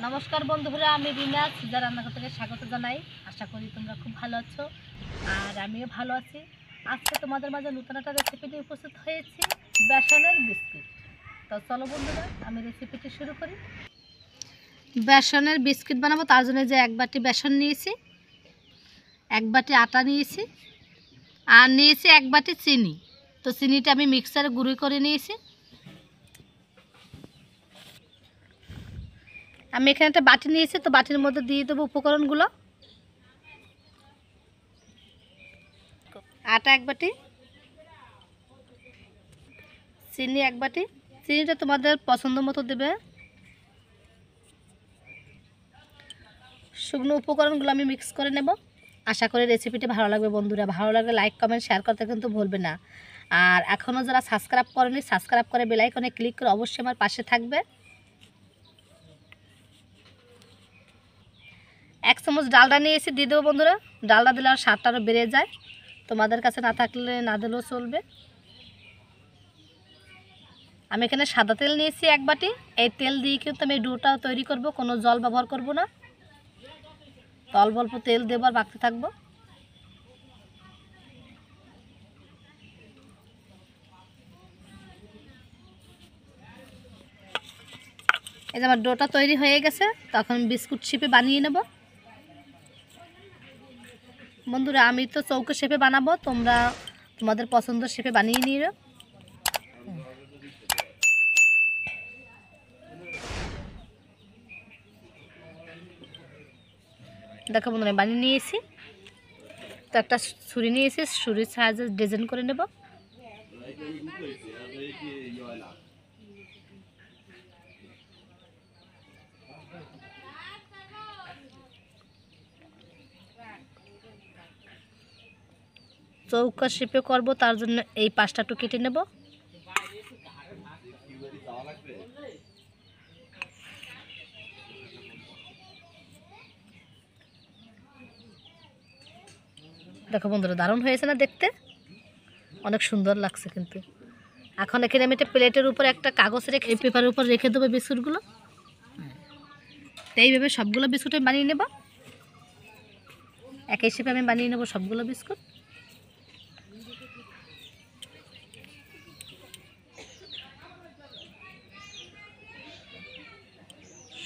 নমস্কার বন্ধুরা, আমি রিনা সিজা রান্নাঘর থেকে স্বাগত জানাই। আশা করি তোমরা খুব ভালো আছো আর আমিও ভালো আছি। আজকে তোমাদের মাঝে নতুন একটা রেসিপি নিয়ে উপস্থিত হয়েছি, বেসনের বিস্কুট। তো চলো বন্ধুরা, আমি রেসিপিটি শুরু করি। বেসনের বিস্কুট বানাবো, তার জন্য যে এক বাটি বেসন নিয়েছি, এক বাটি আটা নিয়েছি আর নিয়েছি এক বাটি চিনি। তো চিনিটা আমি মিক্সারে গুঁড়ো করে নিয়েছি। আমি এখানে একটা বাটি নিয়েছি, তো বাটির মধ্যে দিয়ে দেবো উপকরণগুলো। আটা এক বাটি, চিনি এক বাটি, চিনিটা তোমাদের পছন্দ মতো দেবে। শুকনো উপকরণগুলো আমি মিক্স করে নেব। আশা করি রেসিপিটা ভালো লাগবে বন্ধুরা। ভালো লাগলে লাইক কমেন্ট শেয়ার করতে কিন্তু ভুলবে না। আর এখনও যারা সাবস্ক্রাইব করেনি, সাবস্ক্রাইব করে বেল আইকনে ক্লিক করে অবশ্যই আমার পাশে থাকবে। 1 চামচ ডালডা নিয়েছি, দিয়ে দেবো বন্ধুরা। ডালডা দিলে আর স্বাদটা আরও বেড়ে যায়। তোমাদের কাছে না থাকলে না দিলেও চলবে। আমি এখানে সাদা তেল নিয়েছি এক বাটি। এই তেল দিয়ে কিন্তু আমি ডোটা তৈরি করব, কোনো জল ব্যবহার করব না। তো অল্প অল্প তেল দেবো আর মাখতে থাকবো। এই যে আমার ডোটা তৈরি হয়ে গেছে, তখন বিস্কুট শেপে বানিয়ে নেব বন্ধুরা। আমি তো চৌকো শেপে বানাবো, তোমরা তোমাদের পছন্দের শেপে বানিয়ে নিও। দেখো বন্ধুরা, বানিয়ে নিয়েছি। তো একটা ছুরি নিয়েছি, ছুরির সাহায্যে ডিজাইন করে নেব। চৌকা শেপে করব, তার জন্য এই পাঁচটা টু কেটে নেব। দেখো বন্ধুরা, দারুণ হয়েছে না দেখতে? অনেক সুন্দর লাগছে কিন্তু। এখন এখানে আমি একটা প্লেটের উপর একটা কাগজ রেখে, এই পেপারের উপর রেখে দেবো বিস্কুটগুলো। এইভাবে সবগুলো বিস্কুট আমি বানিয়ে নেব। একই শেপে আমি বানিয়ে নেব সবগুলো বিস্কুট।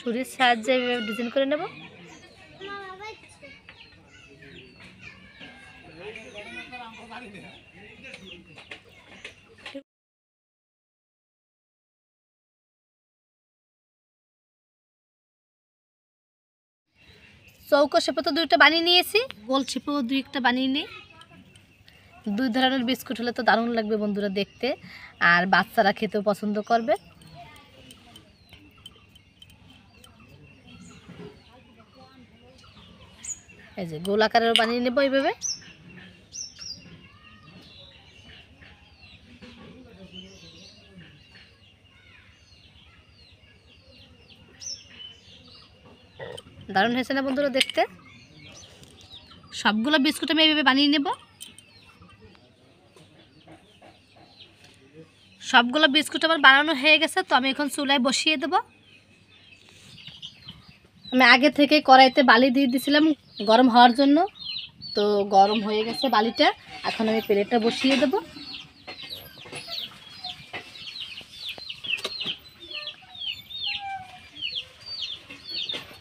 ছুরির সাহায্যে ডিজাইন করে নেব। চৌকো শেপে তো দুইটা বানিয়ে নিয়েছি, গোল শেপেও দুই একটা বানিয়ে নিই। দুই ধরনের বিস্কুট হলে তো দারুণ লাগবে বন্ধুরা দেখতে, আর বাচ্চারা খেতেও পছন্দ করবে। এই যে গোল আকারের বানিয়ে নেব এইভাবে। দারুণ হয়েছে না বন্ধুরা দেখতে? সবগুলো বিস্কুট আমি এইভাবে বানিয়ে নেব। সবগুলো বিস্কুট আমার বানানো হয়ে গেছে, তো আমি এখন চুলায় বসিয়ে দেব। আমি আগে থেকে কড়াইতে বালি দিয়ে দিয়েছিলাম গরম হওয়ার জন্য, তো গরম হয়ে গেছে বালিটা। এখন আমি প্লেটটা বসিয়ে দেব।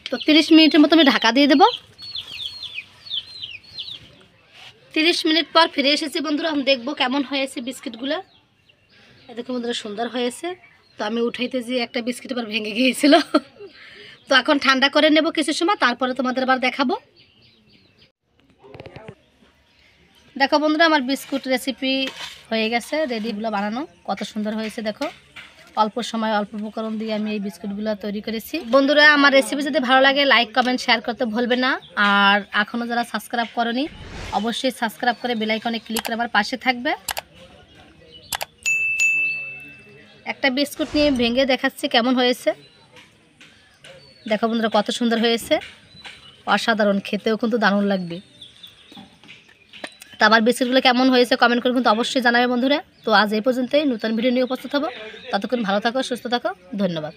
তো 30 মিনিটের মতো আমি ঢাকা দিয়ে দেব। 30 মিনিট পর ফিরে এসেছি বন্ধুরা। আমি দেখবো কেমন হয়েছে বিস্কিটগুলো। দেখো বন্ধুরা, সুন্দর হয়েছে। তো আমি উঠাইতে যে একটা বিস্কিট আবার ভেঙে গিয়েছিল। তো এখন ঠান্ডা করে নেব কিছু সময়, তারপরে তোমাদের আবার দেখাবো। দেখো বন্ধুরা, আমার বিস্কুট রেসিপি হয়ে গেছে, রেডিগুলো বানানো। কত সুন্দর হয়েছে দেখো। অল্প সময় অল্প উপকরণ দিয়ে আমি এই বিস্কুটগুলো তৈরি করেছি বন্ধুরা। আমার রেসিপি যদি ভালো লাগে লাইক কমেন্ট শেয়ার করতে ভুলবে না। আর এখনও যারা সাবস্ক্রাইব করনি, অবশ্যই সাবস্ক্রাইব করে বেল আইকনে ক্লিক করে আমার পাশে থাকবে। একটা বিস্কুট নিয়ে ভেঙে দেখাচ্ছি কেমন হয়েছে। দেখো বন্ধুরা, কত সুন্দর হয়েছে, অসাধারণ। খেতেও কিন্তু দারুণ লাগবে। তো আমার বিস্কুটগুলো কেমন হয়েছে কমেন্ট করে কিন্তু অবশ্যই জানাবে বন্ধুরা। তো আজ এই পর্যন্তই, নতুন ভিডিও নিয়ে উপস্থিত হবো। ততক্ষণ ভালো থাকো, সুস্থ থাকো, ধন্যবাদ।